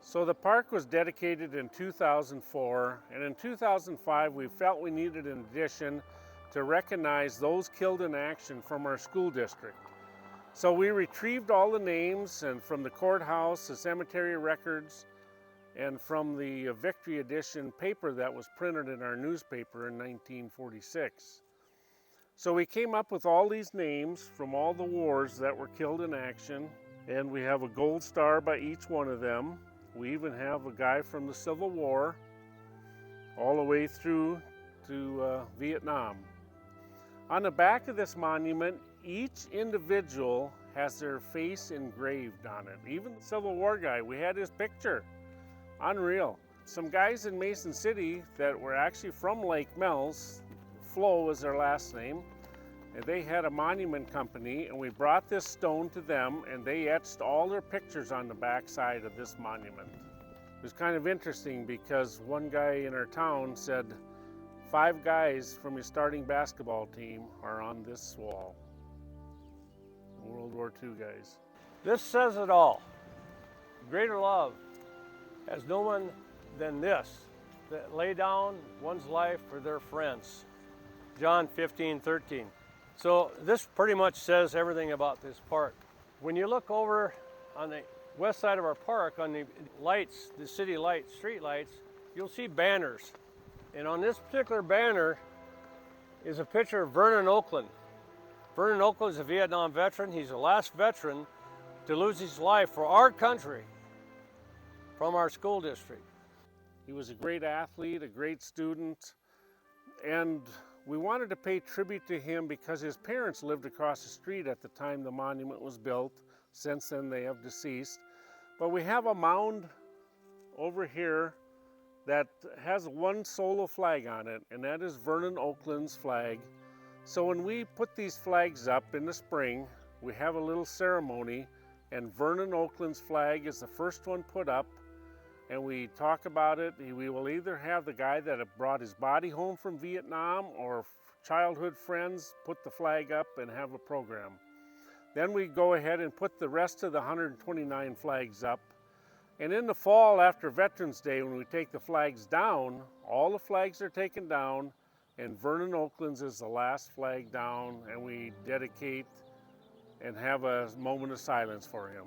So the park was dedicated in 2004, and in 2005 we felt we needed an addition to recognize those killed in action from our school district. So we retrieved all the names and from the courthouse, the cemetery records, and from the Victory Edition paper that was printed in our newspaper in 1946. So we came up with all these names from all the wars that were killed in action, and we have a gold star by each one of them. We even have a guy from the Civil War all the way through to Vietnam. On the back of this monument, each individual has their face engraved on it. Even the Civil War guy, we had his picture. Unreal. Some guys in Mason City that were actually from Lake Mills, Flo was their last name, and they had a monument company, and we brought this stone to them, and they etched all their pictures on the back side of this monument. It was kind of interesting because one guy in our town said 5 guys from his starting basketball team are on this wall. World War II guys. This says it all. Greater love has no one than this, that lay down one's life for their friends. John 15:13. So this pretty much says everything about this park. When you look over on the west side of our park, on the lights, the city lights, street lights, you'll see banners. And on this particular banner is a picture of Vernon Oakland. Vernon Oakland is a Vietnam veteran. He's the last veteran to lose his life for our country from our school district. He was a great athlete, a great student, and we wanted to pay tribute to him because his parents lived across the street at the time the monument was built. Since then they have deceased. But we have a mound over here that has one solo flag on it, and that is Vernon Oakland's flag. So when we put these flags up in the spring, we have a little ceremony, and Vernon Oakland's flag is the first one put up, and we talk about it. We will either have the guy that brought his body home from Vietnam or childhood friends put the flag up and have a program. Then we go ahead and put the rest of the 129 flags up. And in the fall, after Veterans Day, when we take the flags down, all the flags are taken down, and Vernon Oakland's is the last flag down, and we dedicate and have a moment of silence for him.